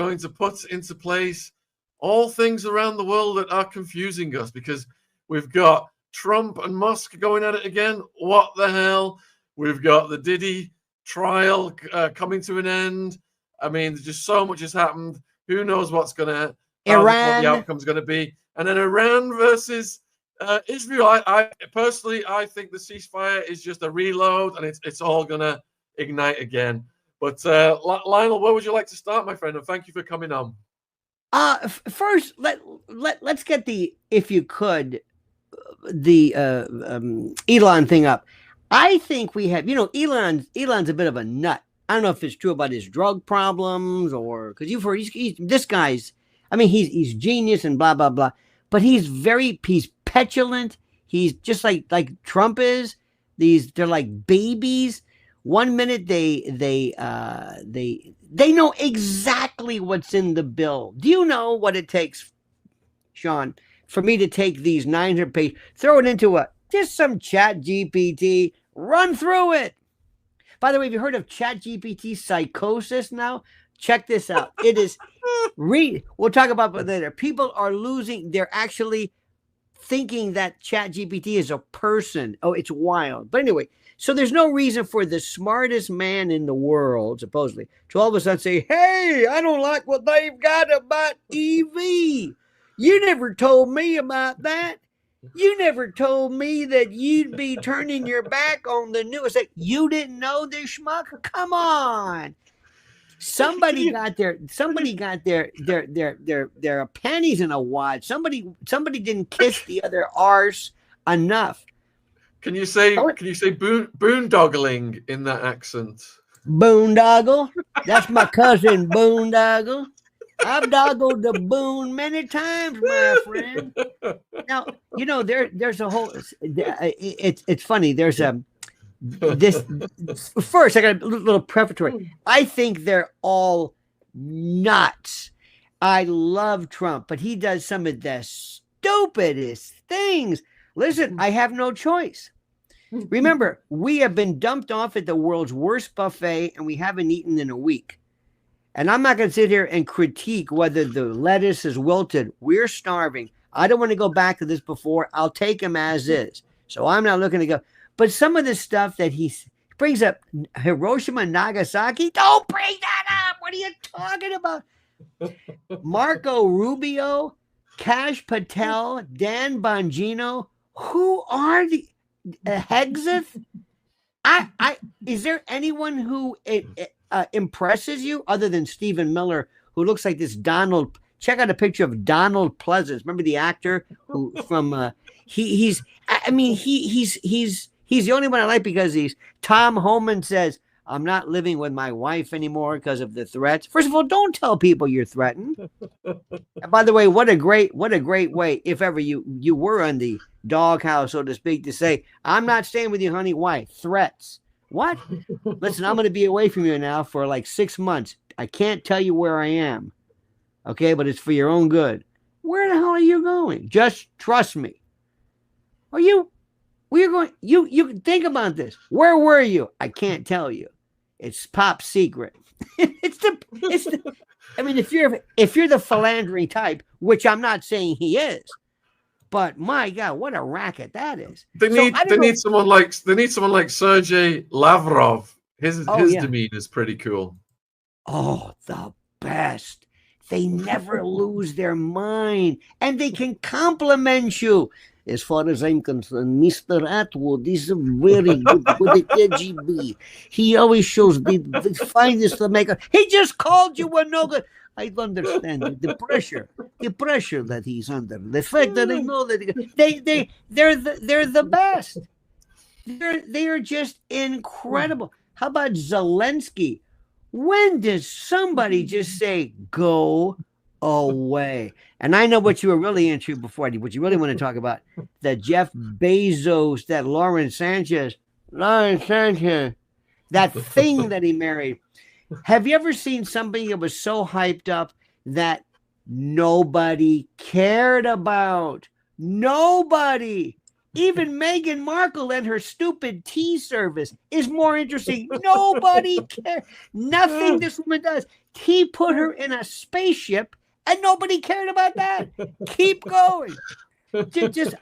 going to put into place all things around the world that are confusing us, because we've got Trump and Musk going at it again. What the hell? We've got the Diddy trial coming to an end. I mean, just so much has happened. Who knows what's going to what the outcome's going to be? And then Iran versus Israel. I personally, I think the ceasefire is just a reload, and it's all going to ignite again. But Lionel, where would you like to start, my friend? And thank you for coming on. First, let's get if you could, the Elon thing up. I think we have, Elon's a bit of a nut. I don't know if it's true about his drug problems or because you've heard this guy's. I mean, he's genius and blah blah blah, but he's petulant. He's just like Trump is. They're like babies. 1 minute they know exactly what's in the bill. Do you know what it takes, Shaun, for me to take these 900 pages, throw it into just some ChatGPT, run through it? By the way, have you heard of ChatGPT Psychosis now? Check this out. It is we'll talk about it later. People are they're actually thinking that ChatGPT is a person. Oh, it's wild. But anyway, so there's no reason for the smartest man in the world, supposedly, to all of a sudden say, hey, I don't like what they've got about EV. You never told me about that. You never told me that you'd be turning your back on the new. It's like, you didn't know this, schmuck? Come on. Somebody got their panties in a wad. Somebody didn't kiss the other arse enough. Can you say boondoggling in that accent? Boondoggle? That's my cousin, Boondoggle. I've doggled the boon many times, my friend. Now, there's a whole. It's funny. There's this. First, I got a little prefatory. I think they're all nuts. I love Trump, but he does some of the stupidest things. Listen, I have no choice. Remember, we have been dumped off at the world's worst buffet, and we haven't eaten in a week. And I'm not going to sit here and critique whether the lettuce is wilted. We're starving. I don't want to go back to this before. I'll take him as is. So I'm not looking to go. But some of the stuff that he brings up, Hiroshima and Nagasaki, don't bring that up. What are you talking about? Marco Rubio, Kash Patel, Dan Bongino. Who are the Hexeth? Is there anyone who impresses you other than Stephen Miller, who looks like this Donald? Check out a picture of Donald Pleasance. Remember the actor who from he's the only one I like because Tom Homan says, I'm not living with my wife anymore because of the threats. First of all, don't tell people you're threatened. And by the way, what a great way, if ever you were on the doghouse, so to speak, to say, I'm not staying with you, honey. Why? Threats. What? Listen, I'm going to be away from you now for like 6 months. I can't tell you where I am. Okay, but it's for your own good. Where the hell are you going? Just trust me. We're going, you think about this. Where were you? I can't tell you. It's top secret. I mean, if you're the philandering type, which I'm not saying he is, but my God, what a racket that is. They need someone like Sergey Lavrov. His demeanor is pretty cool. Oh, the best. They never lose their mind, and they can compliment you. As far as I'm concerned, Mr. Attwood is a very good with the KGB. He always shows the finest of makeup. He just called you a no good. I understand the pressure that he's under. The fact that I know that they're the best. They are just incredible. How about Zelensky? When does somebody just say go away? And I know what you were really into before. What you really want to talk about, that Jeff Bezos, that Lawrence Sanchez, that thing that he married. Have you ever seen somebody that was so hyped up that nobody cared about? Nobody. Even Meghan Markle and her stupid tea service is more interesting. Nobody cares. Nothing this woman does. He put her in a spaceship, and nobody cared about that. Keep going.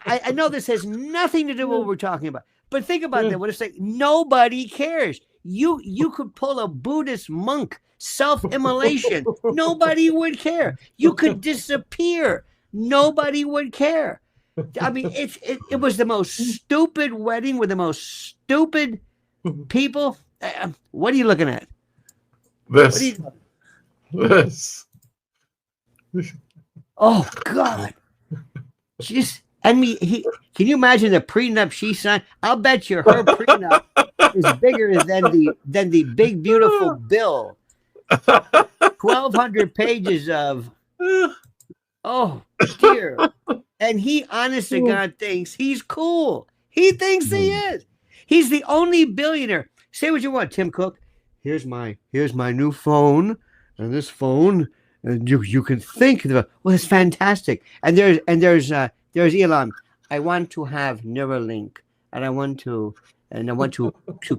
I know this has nothing to do with what we're talking about, but think about that. What it's like, nobody cares. You could pull a Buddhist monk, self-immolation. Nobody would care. You could disappear. Nobody would care. I mean, it was the most stupid wedding with the most stupid people. What are you looking at? This. Oh God. Just can you imagine the prenup she signed? I'll bet you her prenup is bigger than the big beautiful bill. 1,200 pages of, oh dear. And he, honest to God, thinks he's cool. He thinks he is. He's the only billionaire. Say what you want, Tim Cook. Here's my new phone, and this phone. And you can think of, well, it's fantastic. And there's Elon. I want to have Neuralink, and I want to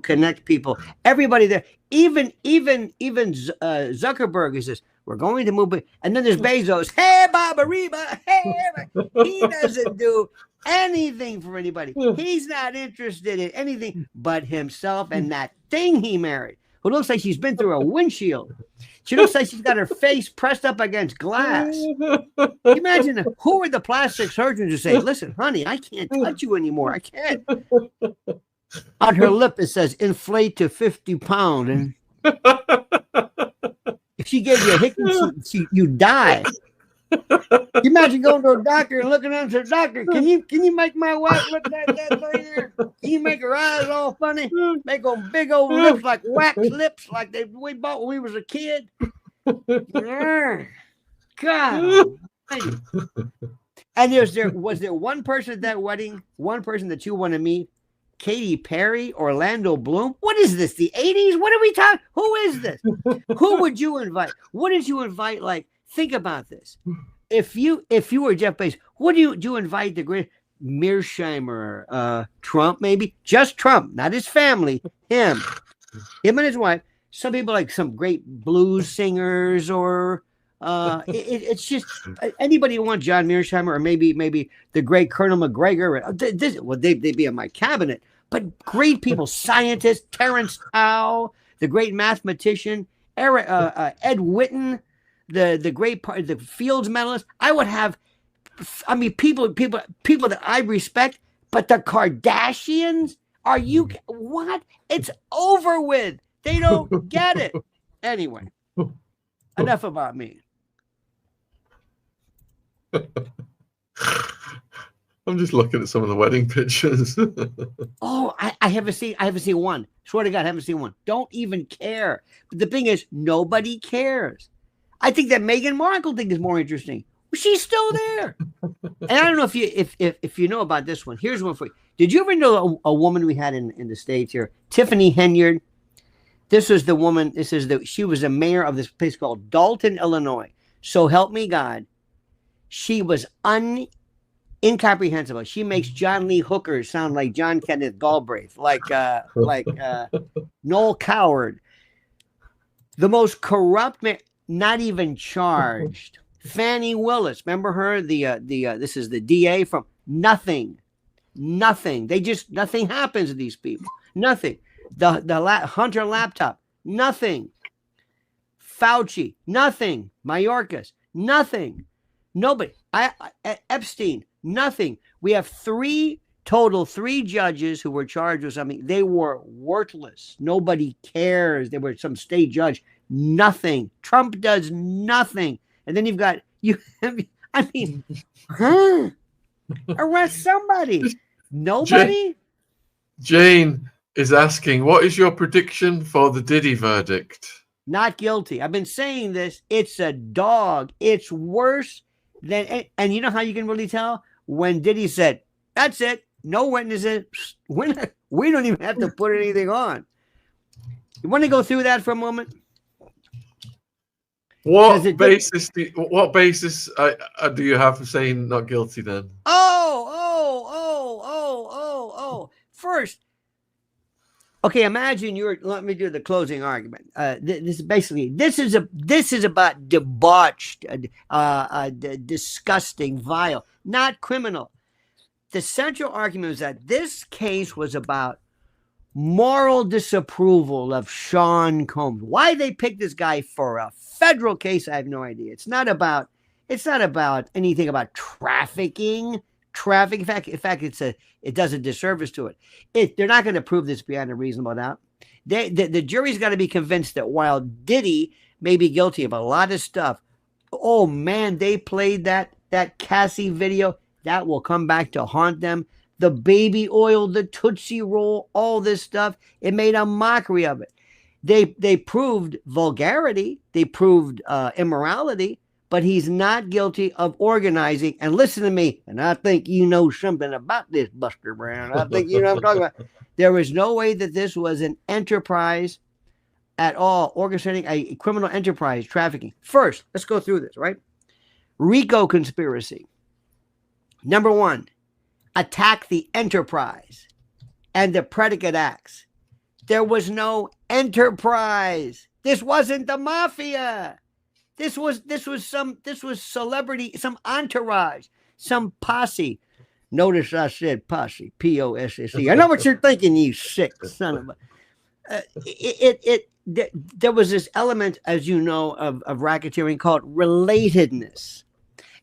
connect people. Everybody there, even Zuckerberg is this. We're going to move it. And then there's Bezos. Hey, Baba-Reba. Hey, he doesn't do anything for anybody. He's not interested in anything but himself and that thing he married, who looks like she's been through a windshield. She looks like she's got her face pressed up against glass. Imagine who are the plastic surgeons who say, listen, honey, I can't touch you anymore. I can't. On her lip, it says, inflate to 50 pounds. And if she gave you a hickey, you die. Imagine going to a doctor and looking at the doctor. Can you make my wife look like that thing there? Can you make her eyes all funny? Make them big old lips like wax lips like we bought when we was a kid? God. And was there one person at that wedding, one person that you want to meet? Katy Perry, Orlando Bloom. What is this? The 80s? What are we talking? Who is this? Who would you invite? What did you invite? Like, think about this. If you were Jeff Bezos, what do you invite? The great Mearsheimer, Trump, maybe just Trump, not his family, him and his wife. Some people like some great blues singers, or it's just anybody who wants John Mearsheimer, or maybe the great Colonel McGregor. Well, they'd be in my cabinet, but great people, scientists, Terrence Tao, the great mathematician, Ed Whitten. The great part, the Fields medalist. I would have, I mean, people that I respect, but the Kardashians, are you, what? It's over with. They don't get it. Anyway, enough about me. I'm just looking at some of the wedding pictures. Oh, I haven't seen one. Swear to God, I haven't seen one. Don't even care. But the thing is, nobody cares. I think that Meghan Markle thing is more interesting. She's still there. And I don't know if you know about this one. Here's one for you. Did you ever know a woman we had in the States here, Tiffany Henyard? This was the woman. She was a mayor of this place called Dalton, Illinois. So help me God. She was incomprehensible. She makes John Lee Hooker sound like John Kenneth Galbraith, like Noel Coward. The most corrupt man. Not even charged. Fannie Willis, remember her? This is the DA from nothing. They just nothing happens to these people. Nothing. The Hunter laptop, nothing. Fauci, nothing. Mayorkas, nothing. Nobody. Epstein, nothing. We have three judges who were charged with something. They were worthless. Nobody cares. They were some state judge. Nothing. Trump does nothing. And then you've got you. I mean, arrest somebody. Nobody. Jane is asking, what is your prediction for the Diddy verdict? Not guilty. I've been saying this. It's a dog. It's worse than. And you know how you can really tell? When Diddy said, "That's it. No witnesses. We don't even have to put anything on." You want to go through that for a moment? What basis do you have for saying not guilty then? Oh. First, Okay, imagine let me do the closing argument. This is about debauched, disgusting, vile, not criminal. The central argument is that this case was about moral disapproval of Shaun Combs. Why they picked this guy for a federal case, I have no idea. It's not about anything about trafficking. In fact, it does a disservice to it. They're not going to prove this beyond a reasonable doubt. The jury's got to be convinced that while Diddy may be guilty of a lot of stuff, oh man, they played that Cassie video. That will come back to haunt them. The baby oil, the Tootsie Roll, all this stuff. It made a mockery of it. They proved vulgarity. They proved immorality. But he's not guilty of organizing. And listen to me, and I think you know something about this, Buster Brown. I think you know what I'm talking about. There is no way that this was an enterprise at all, orchestrating a criminal enterprise, trafficking. First, let's go through this, right? RICO conspiracy. Number one, attack the enterprise and the predicate acts. There was no enterprise. This wasn't the mafia. This was celebrity, some entourage, some posse. Notice I said posse, P-O-S-S-E. I know what you're thinking, you sick son of a. There was this element, as you know, of racketeering called relatedness.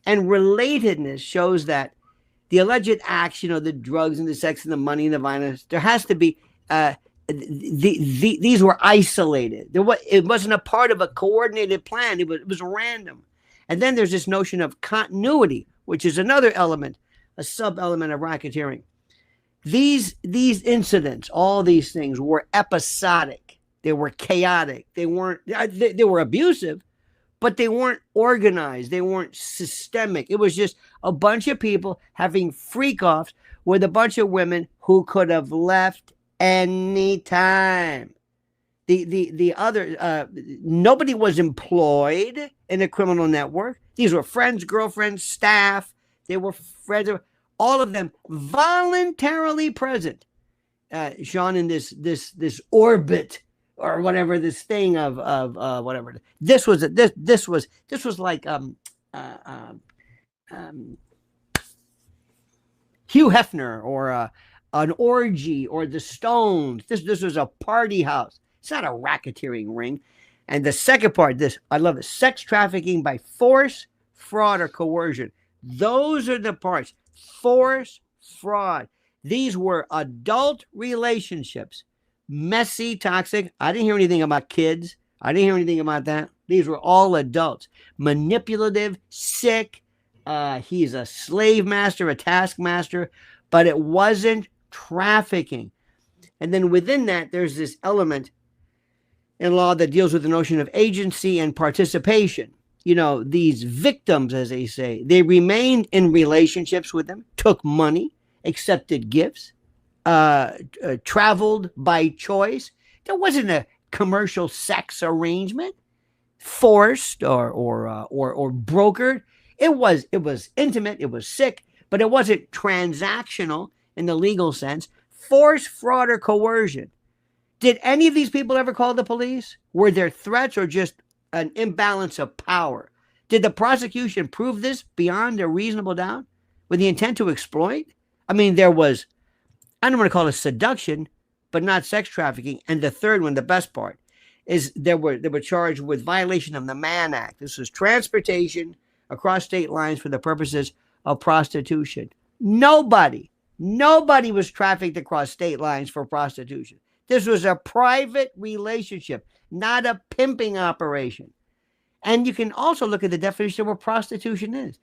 And relatedness shows that the alleged acts, the drugs and the sex and the money and the violence, there has to be these were isolated. It wasn't a part of a coordinated plan. It was random. And then there's this notion of continuity, which is another element, a sub-element of racketeering. These incidents, all these things were episodic. They were chaotic. They were abusive, but they weren't organized. They weren't systemic. It was just a bunch of people having freak-offs with a bunch of women who could have left anytime. The other, nobody was employed in a criminal network. These were friends, girlfriends, staff. They were friends, all of them voluntarily present. Shaun, in this orbit or whatever, this thing of whatever. This was like Hugh Hefner or an orgy or the Stones. This was a party house. It's not a racketeering ring. And the second part, I love it. Sex trafficking by force, fraud, or coercion. Those are the parts. Force, fraud. These were adult relationships. Messy, toxic. I didn't hear anything about kids. I didn't hear anything about that. These were all adults. Manipulative, sick. He's a slave master, a taskmaster. But it wasn't trafficking. And then within that, there's this element in law that deals with the notion of agency and participation. These victims, as they say, they remained in relationships with them, took money, accepted gifts, traveled by choice. There wasn't a commercial sex arrangement, forced or brokered. It was intimate, it was sick, but it wasn't transactional in the legal sense. Force, fraud, or coercion. Did any of these people ever call the police? Were there threats or just an imbalance of power? Did the prosecution prove this beyond a reasonable doubt with the intent to exploit? I mean, there was, I don't want to call it seduction, but not sex trafficking. And the third one, the best part, is they were charged with violation of the Mann Act. This was transportation across state lines for the purposes of prostitution. Nobody was trafficked across state lines for prostitution. This was a private relationship, not a pimping operation. And you can also look at the definition of what prostitution is.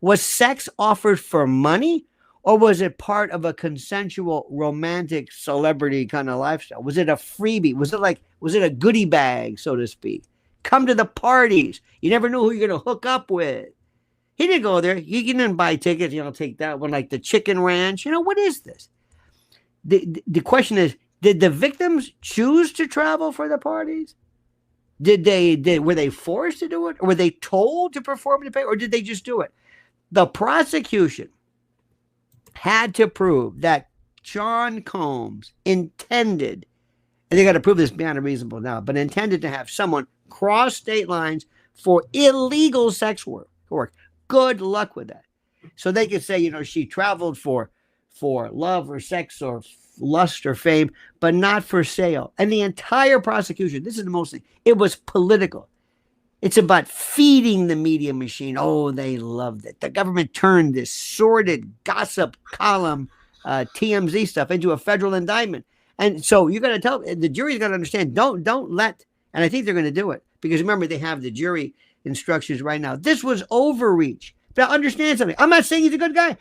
Was sex offered for money, or was it part of a consensual, romantic, celebrity kind of lifestyle? Was it a freebie? Was it a goodie bag, so to speak? Come to the parties. You never know who you're going to hook up with. He didn't go there. You didn't buy tickets. Take that one, like the Chicken Ranch. What is this? The question is, did the victims choose to travel for the parties? Were they forced to do it? Or were they told to perform the pay? Or did they just do it? The prosecution had to prove that Shaun Combs intended and they got to prove this beyond a reasonable doubt, but intended to have someone cross state lines for illegal sex work. Good luck with that. So they could say, you know, she traveled for love or sex or lust or fame, but not for sale. And the entire prosecution, this is the most thing, it was political. It's about feeding the media machine. Oh, they loved it. The government turned this sordid gossip column, TMZ stuff, into a federal indictment. And so you got to tell the jury's got to understand. Don't let. And I think they're going to do it because remember they have the jury instructions right now. This was overreach. But understand something. I'm not saying he's a good guy.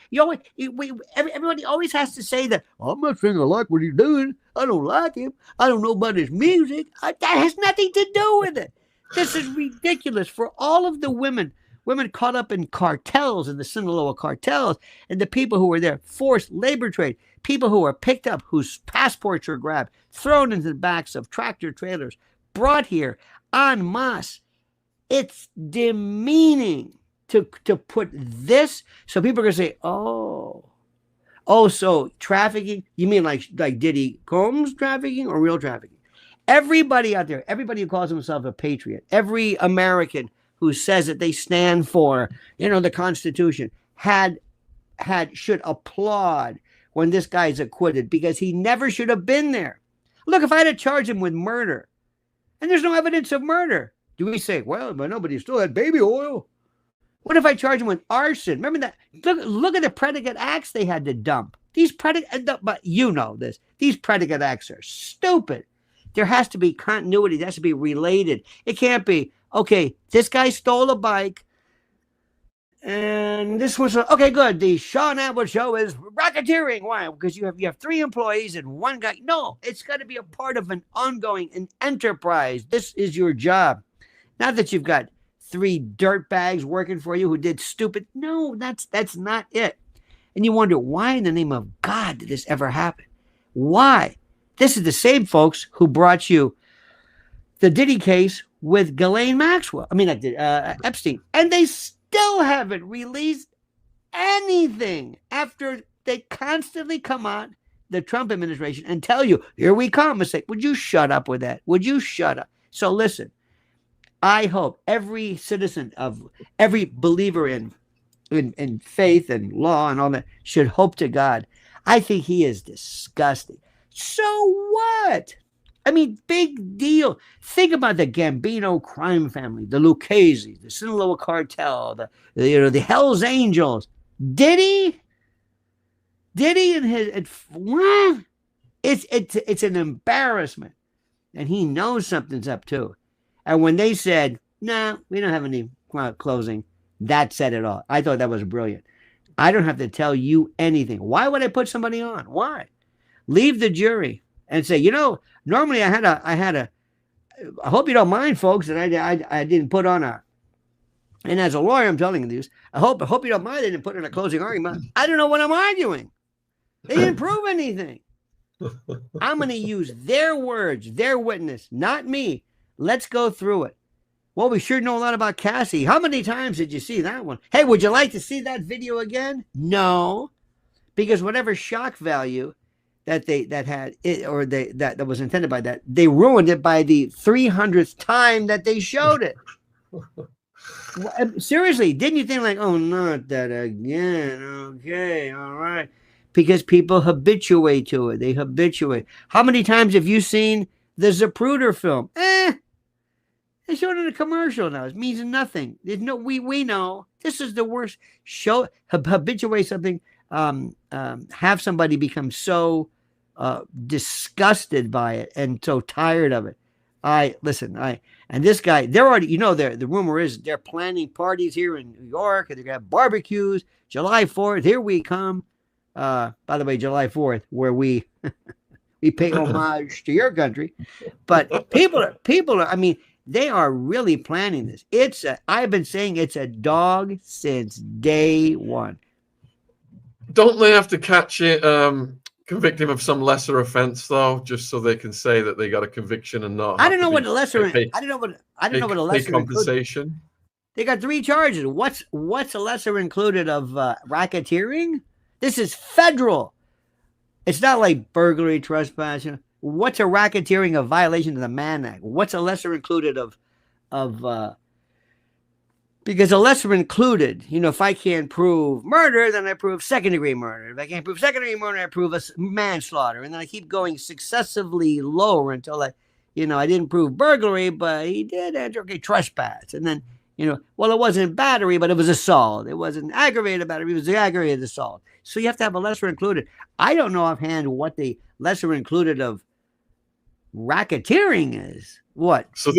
Everybody always has to say that. Oh, I'm not saying I like what he's doing. I don't like him. I don't know about his music. That has nothing to do with it. This is ridiculous for all of the women caught up in cartels and the Sinaloa cartels and the people who were there, forced labor trade, people who were picked up, whose passports were grabbed, thrown into the backs of tractor trailers, brought here en masse. It's demeaning to put this. So people are going to say, oh, so trafficking, you mean like Diddy Combs trafficking or real trafficking? Everybody out there, everybody who calls himself a patriot, every American who says that they stand for, the Constitution, should applaud when this guy's acquitted because he never should have been there. Look, if I had to charge him with murder, and there's no evidence of murder, do we say, well, but nobody still had baby oil? What if I charge him with arson? Remember that? Look at the predicate acts they had to dump. But you know this. These predicate acts are stupid. There has to be continuity. There has to be related. It can't be, okay, this guy stole a bike, and this was, okay, good. The Shaun Attwood show is racketeering. Why? Because you have 3 employees and 1 guy. No, it's got to be a part of an enterprise. This is your job. Not that you've got 3 dirtbags working for you who did stupid. No, that's not it. And you wonder, why in the name of God did this ever happen? Why? This is the same folks who brought you the Diddy case with Ghislaine Epstein. And they still haven't released anything after they constantly come on the Trump administration and tell you, here we come. And say, would you shut up with that? Would you shut up? So listen, I hope every citizen of every believer in faith and law and all that should hope to God. I think he is disgusting. So what? I mean, big deal. Think about the Gambino crime family, the Lucchese's, the Sinaloa cartel, the Hells Angels. Diddy and his what? It's an embarrassment, and he knows something's up too. And when they said, "Nah, we don't have any closing," that said it all. I thought that was brilliant. I don't have to tell you anything. Why would I put somebody on? Why? Leave the jury and say, normally I hope you don't mind, folks, that I didn't put on and as a lawyer, I'm telling you this, I hope you don't mind they didn't put in a closing argument. I don't know what I'm arguing. They didn't prove anything. I'm going to use their words, their witness, not me. Let's go through it. Well, we sure know a lot about Cassie. How many times did you see that one? Hey, would you like to see that video again? No, because whatever shock value that that was intended by that, they ruined it by the 300th time that they showed it. Seriously, didn't you think like, oh, not that again? Okay, all right. Because people habituate to it. They habituate. How many times have you seen the Zapruder film? They showed it in a commercial now. It means nothing. There's no, we know this is the worst. Show, habituate something. Have somebody become so disgusted by it and so tired of it. And this guy, they're already, the rumor is they're planning parties here in New York, and they're gonna have barbecues. July 4th, here we come. By the way, July 4th, where we pay homage to your country, but people are. I mean, they are really planning this. I've been saying it's a dog since day one. Don't they have to catch it, convict him of some lesser offense though, just so they can say that they got a conviction and not? I don't know what the lesser. I don't know what a lesser compensation. Included. They got 3 charges. What's a lesser included of racketeering? This is federal. It's not like burglary, trespass. what's a racketeering of violation of the Mann Act? What's a lesser included of because a lesser included, if I can't prove murder, then I prove second-degree murder. If I can't prove second-degree murder, I prove manslaughter. And then I keep going successively lower until I didn't prove burglary, but he did enter, trespass. And then, well, it wasn't battery, but it was assault. It wasn't aggravated battery, it was the aggravated assault. So you have to have a lesser included. I don't know offhand what the lesser included of racketeering is. What? So